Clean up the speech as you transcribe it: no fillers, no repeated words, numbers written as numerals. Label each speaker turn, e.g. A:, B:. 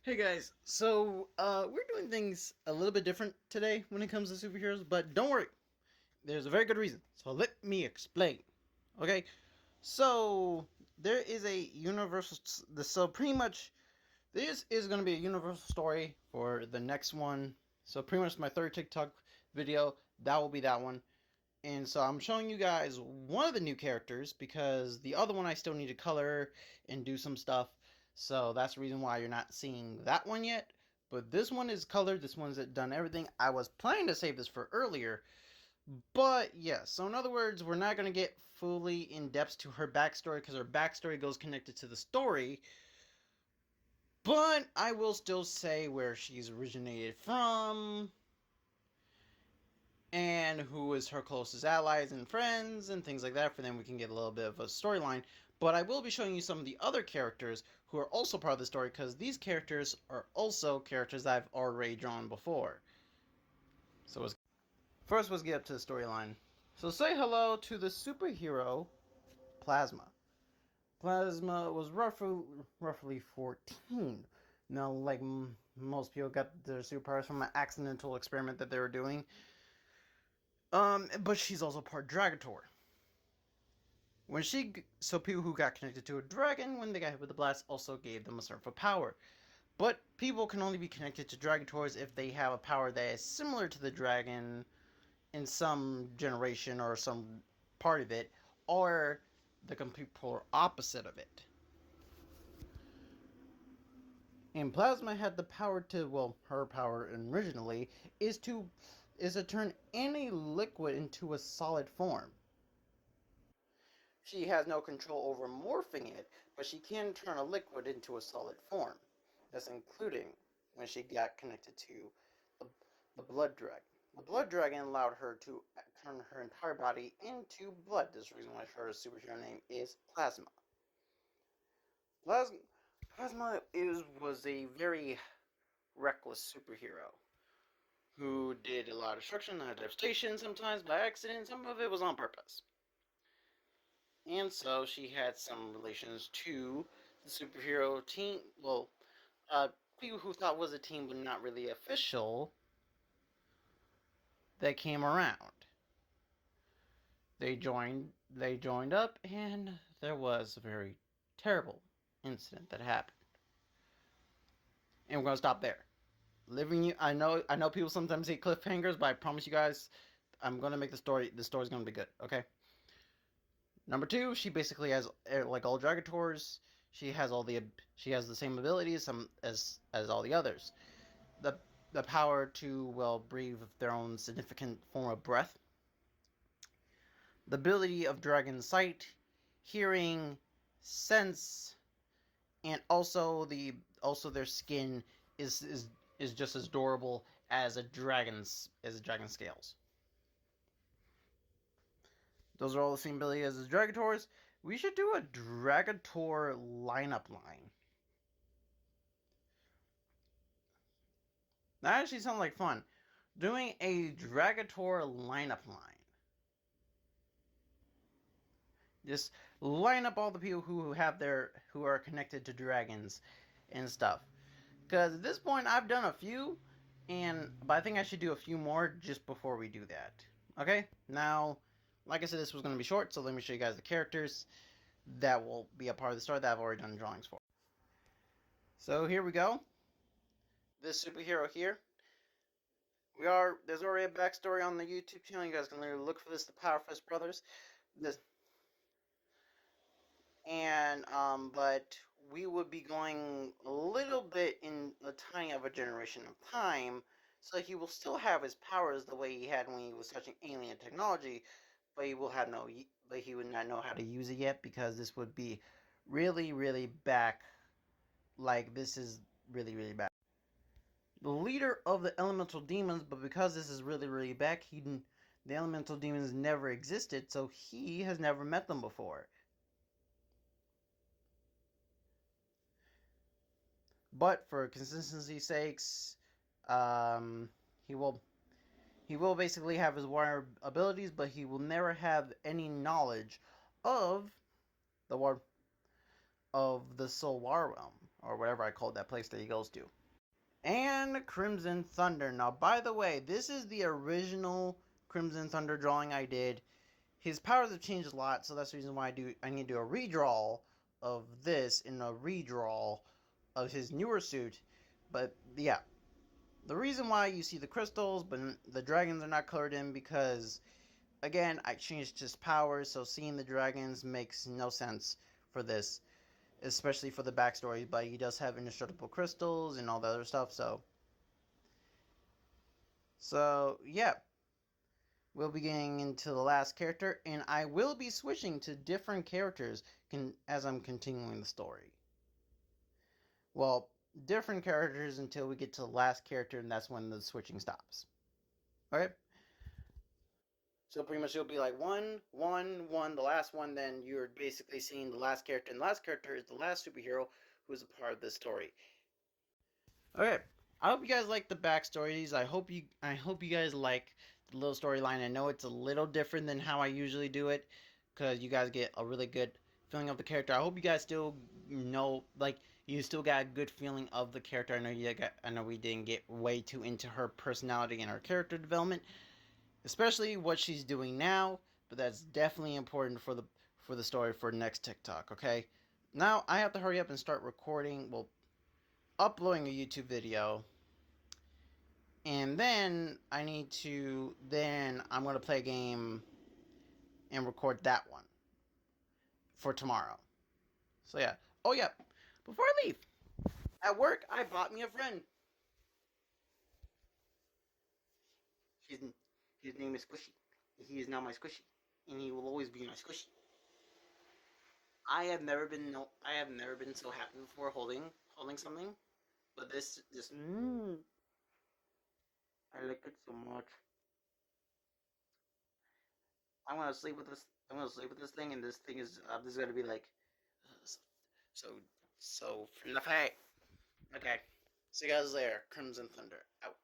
A: Hey guys, so we're doing things a little bit different today when it comes to superheroes, but don't worry, there's a very good reason. So let me explain. Okay, so there is a universal. So pretty much, this is going to be a universal story for the next one. So pretty much my third TikTok video, that will be that one. And so I'm showing you guys one of the new characters because the other one I still need to color and do some stuff. So that's the reason why you're not seeing that one yet. But this one is colored. This one's done everything. I was planning to save this for earlier. But yeah, so in other words, we're not going to get fully in depth to her backstory because her backstory goes connected to the story. But I will still say where she's originated from, and who is her closest allies and friends and things like that. For them, we can get a little bit of a storyline. But I will be showing you some of the other characters who are also part of the story because these characters are also characters that I've already drawn before. So let's get up to the storyline. So say hello to the superhero Plasma. Plasma was roughly 14. Now, like most people got their superpowers from an accidental experiment that they were doing. But she's also part Dragator. So people who got connected to a dragon when they got hit with the blast also gave them a certain power. But people can only be connected to Dragators if they have a power that is similar to the dragon in some generation or some part of it, or the complete polar opposite of it. And Plasma had the power to, well, her power originally is to turn any liquid into a solid form. She has no control over morphing it, but she can turn a liquid into a solid form. That's including when she got connected to the, the blood dragon. The blood dragon allowed her to turn her entire body into blood. This is the reason why her superhero name is Plasma. Plasma, was a very reckless superhero who did a lot of destruction, a lot of devastation, sometimes by accident, some of it was on purpose. And so she had some relations to the superhero team. Well, people who thought was a team but not really official that came around. They joined up, and there was a very terrible incident that happened. And we're gonna stop there. Living you, I know people sometimes say cliffhangers, but I promise you guys, I'm gonna make the story's gonna be good. Okay. Number two, she basically has like all Dragators. She has the same abilities as all the others. The the power to breathe their own significant form of breath. The ability of dragon sight, hearing, sense, and also their skin is just as durable as a dragon scales. Those are all the same ability as the Dragators. We should do a Dragator lineup line. That actually sounds like fun. Doing a Dragator lineup line. Just line up all the people who are connected to dragons and stuff. Because at this point I've done a few, but I think I should do a few more just before we do that. Okay? Now, like I said, this was going to be short, so let me show you guys the characters that will be a part of the story that I've already done drawings for. So here we go. This superhero here. There's already a backstory on the YouTube channel. You guys can literally look for this, the Powerfist Brothers. This and but we would be going a little bit in a tiny of a generation of time, so he will still have his powers the way he had when he was touching alien technology, but he would not know how to use it yet because this would be really, really back. Like this is really, really back. The leader of the elemental demons, but because this is really, really back, the elemental demons never existed, so he has never met them before. But for consistency's sakes, he will basically have his water abilities, but he will never have any knowledge of the war of the Soul War realm. or whatever I called that place that he goes to. And Crimson Thunder. Now, by the way, this is the original Crimson Thunder drawing I did. His powers have changed a lot, so that's the reason why I need to do a redraw of this and a redraw of his newer suit. But yeah, the reason why you see the crystals but the dragons are not colored in, because again, I changed his powers, so seeing the dragons makes no sense for this, especially for the backstory. But he does have indestructible crystals and all the other stuff, so yeah, we'll be getting into the last character, and I will be switching to different characters as I'm continuing the story. Well, different characters until we get to the last character, and that's when the switching stops. Okay? So pretty much it'll be like 1, 1, 1, the last one, then you're basically seeing the last character, and the last character is the last superhero who's a part of this story. Okay. I hope you guys like the backstories. I hope you guys like the little storyline. I know it's a little different than how I usually do it, because you guys get a really good feeling of the character. I hope you guys still know, like, you still got a good feeling of the character. I know we didn't get way too into her personality and her character development, especially what she's doing now, but that's definitely important for the story for next TikTok, okay? Now I have to hurry up and start recording, well, uploading a YouTube video. And then I'm going to play a game and record that one for tomorrow. So yeah. Oh yeah, before I leave, at work I bought me a friend. His name is Squishy. He is now my Squishy, and he will always be my Squishy. I have never been so happy before holding something, but this just I like it so much. I'm gonna sleep with this. I'm gonna sleep with this thing, and this thing is this is gonna be like so fluffy. Okay. See you guys later. Crimson Thunder out.